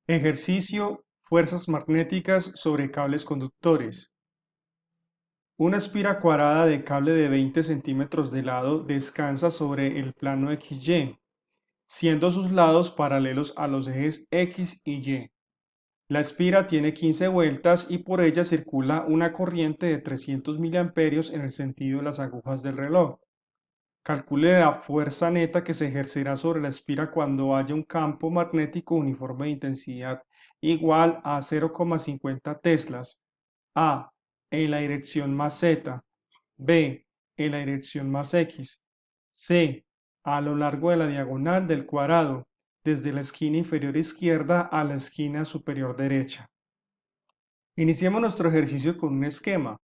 Ejercicio: fuerzas magnéticas sobre cables conductores. Una espira cuadrada de cable de 20 centímetros de lado descansa sobre el plano XY, siendo sus lados paralelos a los ejes X y Y. La espira tiene 15 vueltas y por ella circula una corriente de 300 miliamperios en el sentido de las agujas del reloj. Calcule la fuerza neta que se ejercerá sobre la espira cuando haya un campo magnético uniforme de intensidad igual a 0,50 teslas. A. En la dirección más Z. B. En la dirección más X. C. A lo largo de la diagonal del cuadrado, desde la esquina inferior izquierda a la esquina superior derecha. Iniciemos nuestro ejercicio con un esquema.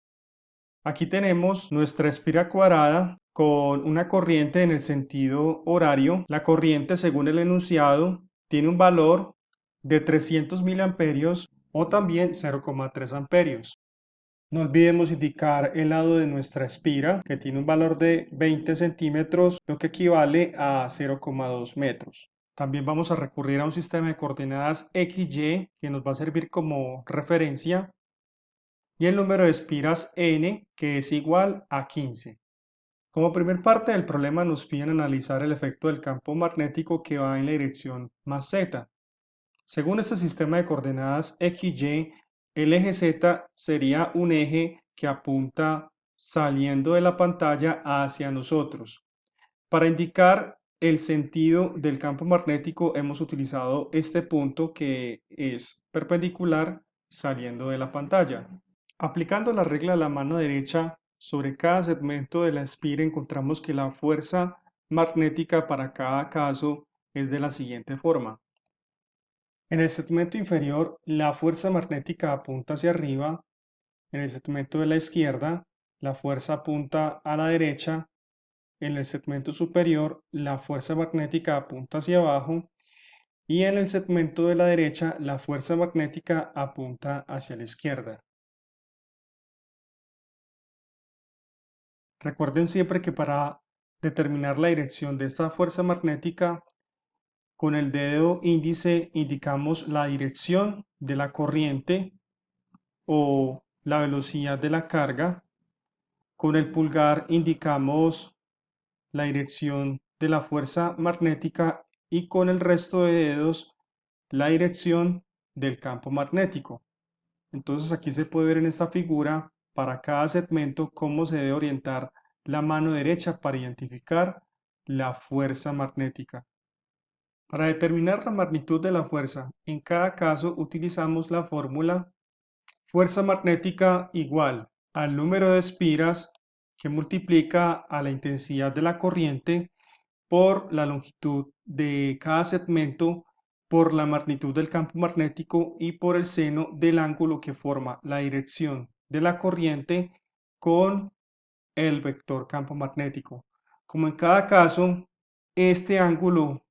Aquí tenemos nuestra espira cuadrada con una corriente en el sentido horario. La corriente, según el enunciado, tiene un valor de 300 miliamperios o también 0,3 amperios. No olvidemos indicar el lado de nuestra espira, que tiene un valor de 20 centímetros, lo que equivale a 0,2 metros. También vamos a recurrir a un sistema de coordenadas XY que nos va a servir como referencia y el número de espiras n, que es igual a 15. Como primer parte del problema nos piden analizar el efecto del campo magnético que va en la dirección más z. Según este sistema de coordenadas XY, el eje z sería un eje que apunta saliendo de la pantalla hacia nosotros. Para indicar el sentido del campo magnético hemos utilizado este punto que es perpendicular saliendo de la pantalla. Aplicando la regla de la mano derecha sobre cada segmento de la espira encontramos que la fuerza magnética para cada caso es de la siguiente forma. En el segmento inferior, la fuerza magnética apunta hacia arriba. En el segmento de la izquierda, la fuerza apunta a la derecha. En el segmento superior, la fuerza magnética apunta hacia abajo. Y en el segmento de la derecha, la fuerza magnética apunta hacia la izquierda. Recuerden siempre que para determinar la dirección de esta fuerza magnética, con el dedo índice indicamos la dirección de la corriente o la velocidad de la carga. Con el pulgar indicamos la dirección de la fuerza magnética y con el resto de dedos la dirección del campo magnético. Entonces aquí se puede ver en esta figura para cada segmento cómo se debe orientar la mano derecha para identificar la fuerza magnética. Para determinar la magnitud de la fuerza, en cada caso utilizamos la fórmula fuerza magnética igual al número de espiras que multiplica a la intensidad de la corriente por la longitud de cada segmento, por la magnitud del campo magnético y por el seno del ángulo que forma la dirección de la corriente con el vector campo magnético. Como en cada caso, este ángulo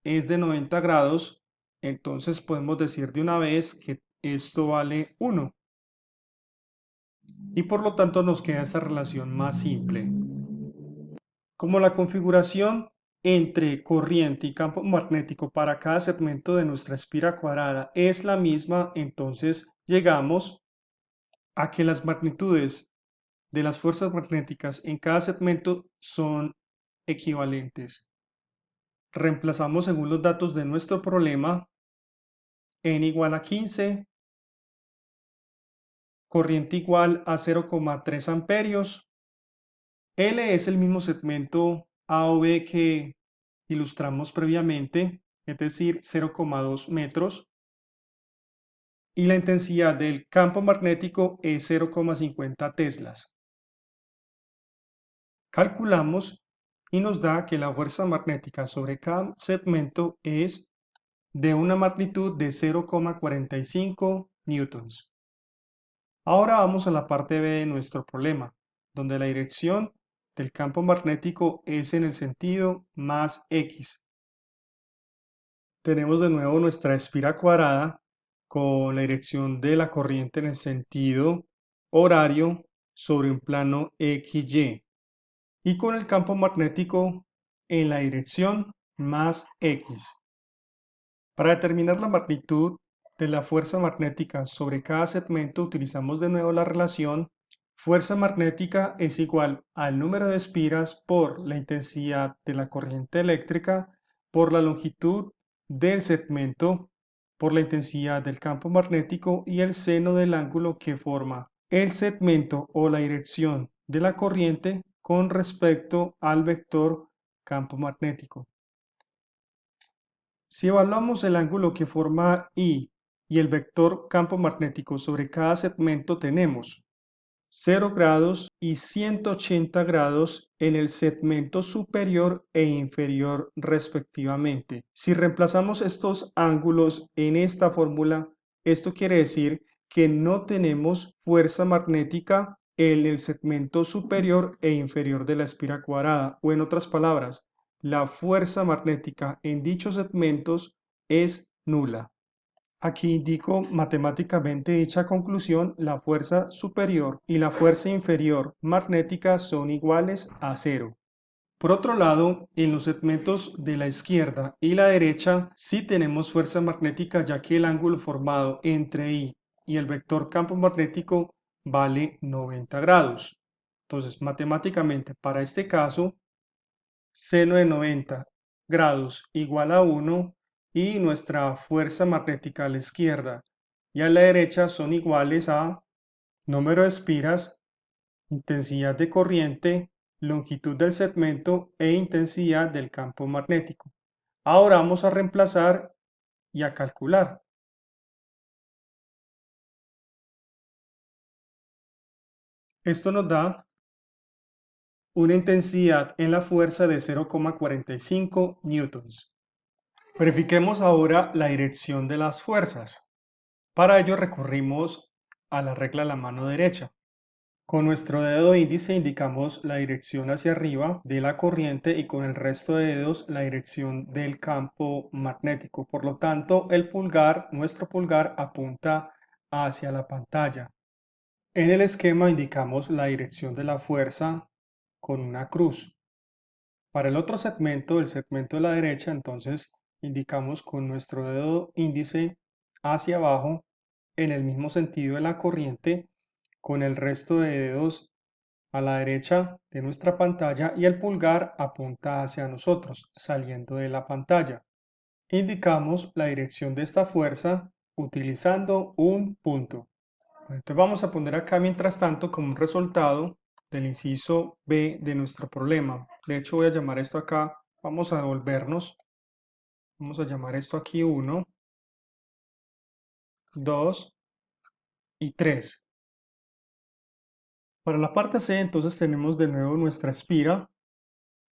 es de 90 grados, entonces podemos decir de una vez que esto vale 1. Y por lo tanto nos queda esta relación más simple. Como la configuración entre corriente y campo magnético para cada segmento de nuestra espira cuadrada es la misma, entonces llegamos a que las magnitudes de las fuerzas magnéticas en cada segmento son equivalentes. Reemplazamos según los datos de nuestro problema n igual a 15, corriente igual a 0,3 amperios. L es el mismo segmento A o B que ilustramos previamente, es decir, 0,2 metros. Y la intensidad del campo magnético es 0,50 teslas. Calculamos y nos da que la fuerza magnética sobre cada segmento es de una magnitud de 0,45 newtons. Ahora vamos a la parte B de nuestro problema, donde la dirección del campo magnético es en el sentido más X. Tenemos de nuevo nuestra espira cuadrada con la dirección de la corriente en el sentido horario sobre un plano XY y con el campo magnético en la dirección más X. Para determinar la magnitud de la fuerza magnética sobre cada segmento utilizamos de nuevo la relación fuerza magnética es igual al número de espiras por la intensidad de la corriente eléctrica por la longitud del segmento por la intensidad del campo magnético y el seno del ángulo que forma el segmento o la dirección de la corriente con respecto al vector campo magnético. Si evaluamos el ángulo que forma I y el vector campo magnético sobre cada segmento tenemos 0 grados y 180 grados en el segmento superior e inferior respectivamente. Si reemplazamos estos ángulos en esta fórmula, esto quiere decir que no tenemos fuerza magnética en el segmento superior e inferior de la espira cuadrada, o en otras palabras, la fuerza magnética en dichos segmentos es nula. Aquí indico matemáticamente dicha conclusión, la fuerza superior y la fuerza inferior magnética son iguales a cero. Por otro lado, en los segmentos de la izquierda y la derecha sí tenemos fuerza magnética ya que el ángulo formado entre I y el vector campo magnético vale 90 grados. Entonces, matemáticamente para este caso, seno de 90 grados igual a 1 y nuestra fuerza magnética a la izquierda y a la derecha son iguales a número de espiras, intensidad de corriente, longitud del segmento e intensidad del campo magnético. Ahora vamos a reemplazar y a calcular. Esto nos da una intensidad en la fuerza de 0,45 newtons. Verifiquemos ahora la dirección de las fuerzas. Para ello recurrimos a la regla de la mano derecha. Con nuestro dedo índice indicamos la dirección hacia arriba de la corriente y con el resto de dedos la dirección del campo magnético. Por lo tanto, nuestro pulgar apunta hacia la pantalla. En el esquema indicamos la dirección de la fuerza con una cruz. Para el otro segmento, el segmento de la derecha, entonces indicamos con nuestro dedo índice hacia abajo en el mismo sentido de la corriente, con el resto de dedos a la derecha de nuestra pantalla y el pulgar apunta hacia nosotros, saliendo de la pantalla. Indicamos la dirección de esta fuerza utilizando un punto. Entonces vamos a poner acá mientras tanto como un resultado del inciso B de nuestro problema. De hecho voy a llamar esto acá, vamos a devolvernos, vamos a llamar esto aquí 1, 2 y 3. Para la parte C entonces tenemos de nuevo nuestra espira,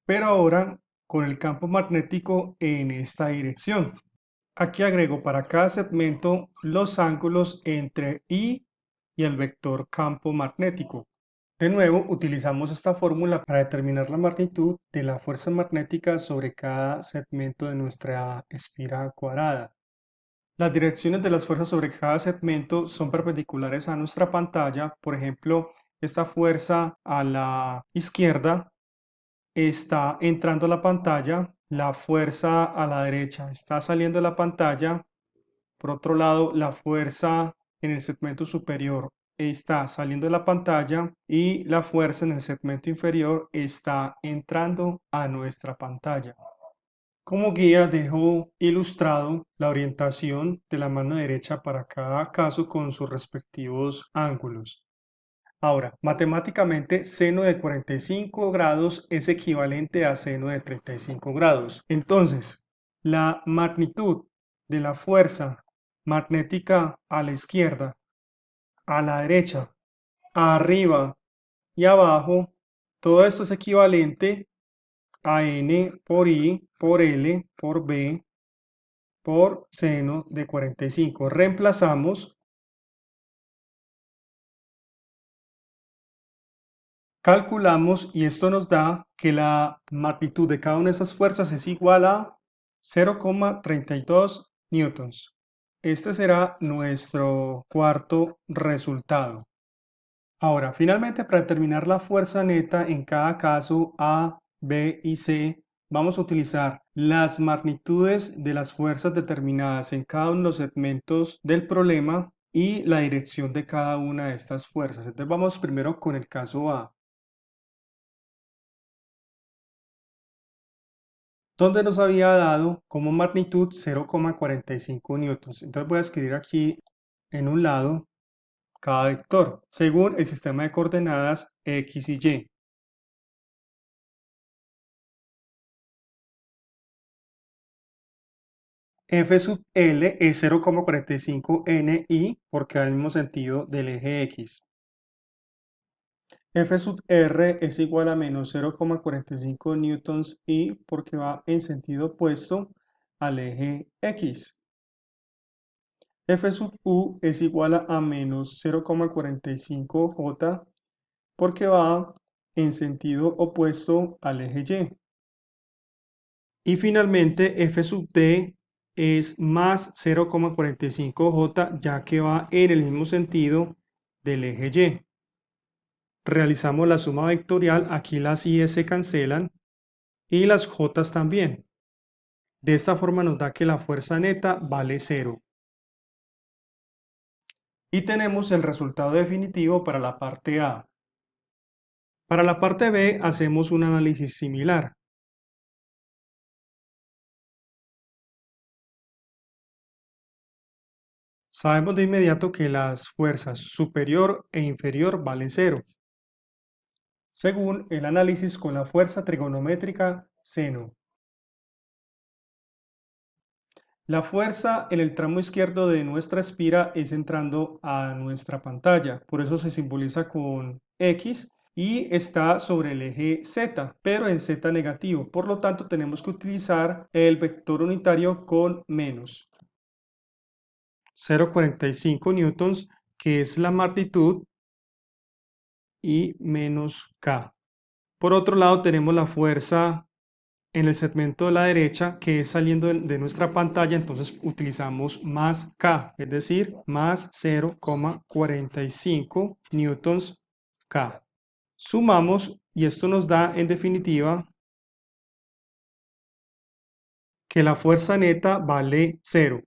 pero ahora con el campo magnético en esta dirección. Aquí agrego para cada segmento los ángulos entre I y el vector campo magnético. De nuevo, utilizamos esta fórmula para determinar la magnitud de la fuerza magnética sobre cada segmento de nuestra espira cuadrada. Las direcciones de las fuerzas sobre cada segmento son perpendiculares a nuestra pantalla. Por ejemplo, esta fuerza a la izquierda está entrando a la pantalla, la fuerza a la derecha está saliendo de la pantalla. Por otro lado, la fuerza en el segmento superior está saliendo de la pantalla y la fuerza en el segmento inferior está entrando a nuestra pantalla. Como guía dejo ilustrado la orientación de la mano derecha para cada caso con sus respectivos ángulos. Ahora, matemáticamente, seno de 45 grados es equivalente a seno de 35 grados. Entonces, la magnitud de la fuerza magnética a la izquierda, a la derecha, arriba y abajo, todo esto es equivalente a N por I por L por B por seno de 45. Reemplazamos. Calculamos y esto nos da que la magnitud de cada una de esas fuerzas es igual a 0,32 newtons. Este será nuestro cuarto resultado. Ahora, finalmente, para determinar la fuerza neta en cada caso A, B y C, vamos a utilizar las magnitudes de las fuerzas determinadas en cada uno de los segmentos del problema y la dirección de cada una de estas fuerzas. Entonces vamos primero con el caso A, donde nos había dado como magnitud 0,45 newtons. Entonces voy a escribir aquí en un lado cada vector, según el sistema de coordenadas X y Y. F sub L es 0,45 NI porque va en el mismo sentido del eje X. F sub R es igual a menos 0,45 newtons I porque va en sentido opuesto al eje X. F sub U es igual a menos 0,45 J porque va en sentido opuesto al eje Y. Y finalmente F sub D es más 0,45 J ya que va en el mismo sentido del eje Y. Realizamos la suma vectorial, aquí las I se cancelan y las J también. De esta forma nos da que la fuerza neta vale 0. Y tenemos el resultado definitivo para la parte A. Para la parte B hacemos un análisis similar. Sabemos de inmediato que las fuerzas superior e inferior valen 0, según el análisis con la fuerza trigonométrica seno. La fuerza en el tramo izquierdo de nuestra espira es entrando a nuestra pantalla, por eso se simboliza con X y está sobre el eje Z, pero en Z negativo. Por lo tanto, tenemos que utilizar el vector unitario con menos 0,45 newtons, que es la magnitud, y menos K. Por otro lado, tenemos la fuerza en el segmento de la derecha que es saliendo de nuestra pantalla, entonces utilizamos más K, es decir, más 0,45 newtons K. Sumamos y esto nos da en definitiva que la fuerza neta vale 0.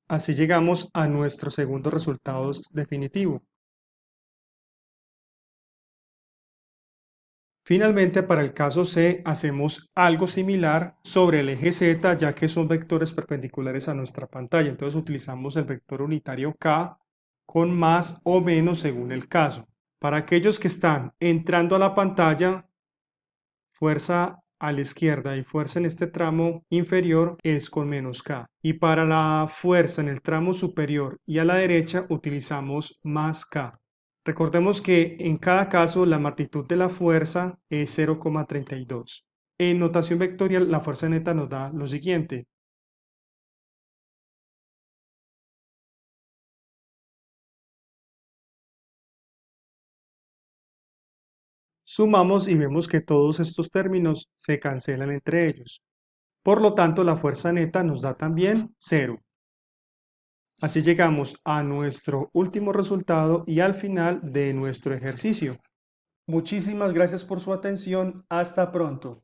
Así llegamos a nuestro segundo resultado definitivo. Finalmente, para el caso C, hacemos algo similar sobre el eje Z, ya que son vectores perpendiculares a nuestra pantalla. Entonces utilizamos el vector unitario K con más o menos según el caso. Para aquellos que están entrando a la pantalla, fuerza a la izquierda y fuerza en este tramo inferior es con menos K. Y para la fuerza en el tramo superior y a la derecha utilizamos más K. Recordemos que en cada caso la magnitud de la fuerza es 0,32. En notación vectorial, la fuerza neta nos da lo siguiente. Sumamos y vemos que todos estos términos se cancelan entre ellos. Por lo tanto, la fuerza neta nos da también 0. Así llegamos a nuestro último resultado y al final de nuestro ejercicio. Muchísimas gracias por su atención. Hasta pronto.